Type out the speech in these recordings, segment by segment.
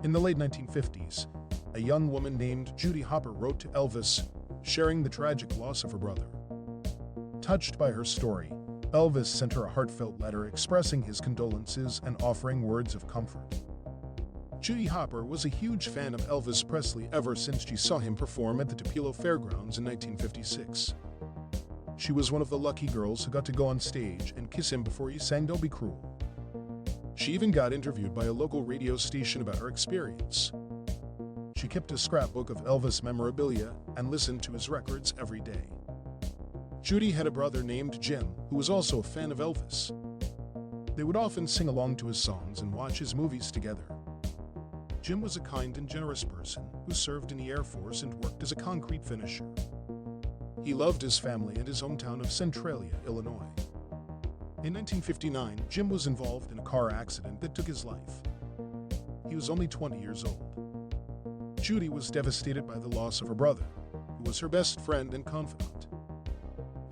In the late 1950s, a young woman named Judy Hopper wrote to Elvis, sharing the tragic loss of her brother. Touched by her story, Elvis sent her a heartfelt letter expressing his condolences and offering words of comfort. Judy Hopper was a huge fan of Elvis Presley ever since she saw him perform at the Tupelo Fairgrounds in 1956. She was one of the lucky girls who got to go on stage and kiss him before he sang Don't Be Cruel. She even got interviewed by a local radio station about her experience. She kept a scrapbook of Elvis memorabilia and listened to his records every day. Judy had a brother named Jim, who was also a fan of Elvis. They would often sing along to his songs and watch his movies together. Jim was a kind and generous person who served in the Air Force and worked as a concrete finisher. He loved his family and his hometown of Centralia, Illinois. In 1959, Jim was involved in a car accident that took his life. He was only 20 years old. Judy was devastated by the loss of her brother, who was her best friend and confidant.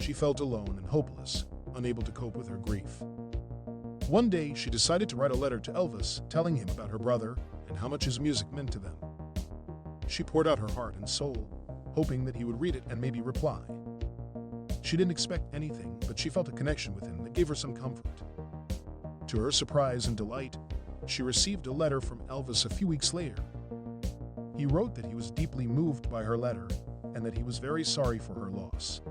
She felt alone and hopeless, unable to cope with her grief. One day, she decided to write a letter to Elvis, telling him about her brother and how much his music meant to them. She poured out her heart and soul, hoping that he would read it and maybe reply. She didn't expect anything, but she felt a connection with him that gave her some comfort. To her surprise and delight, she received a letter from Elvis a few weeks later. He wrote that he was deeply moved by her letter and that he was very sorry for her loss.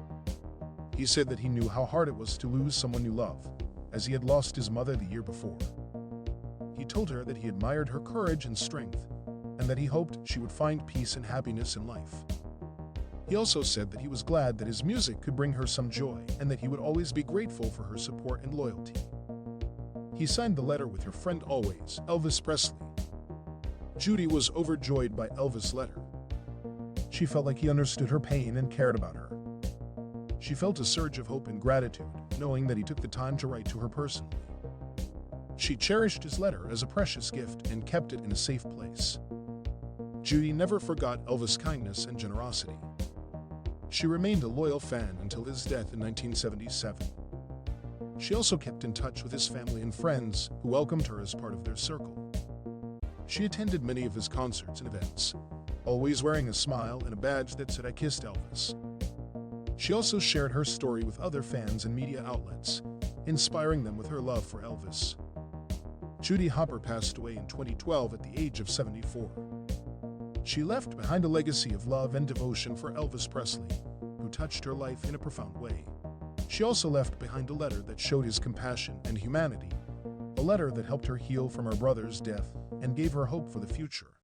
He said that he knew how hard it was to lose someone you love, as he had lost his mother the year before. He told her that he admired her courage and strength, and that he hoped she would find peace and happiness in life. He also said that he was glad that his music could bring her some joy and that he would always be grateful for her support and loyalty. He signed the letter with "Your friend always, Elvis Presley." Judy was overjoyed by Elvis' letter. She felt like he understood her pain and cared about her. She felt a surge of hope and gratitude, knowing that he took the time to write to her personally. She cherished his letter as a precious gift and kept it in a safe place. Judy never forgot Elvis' kindness and generosity. She remained a loyal fan until his death in 1977. She also kept in touch with his family and friends, who welcomed her as part of their circle. She attended many of his concerts and events, always wearing a smile and a badge that said "I kissed Elvis." She also shared her story with other fans and media outlets, inspiring them with her love for Elvis. Judy Hopper passed away in 2012 at the age of 74. She left behind a legacy of love and devotion for Elvis Presley, who touched her life in a profound way. She also left behind a letter that showed his compassion and humanity, a letter that helped her heal from her brother's death and gave her hope for the future.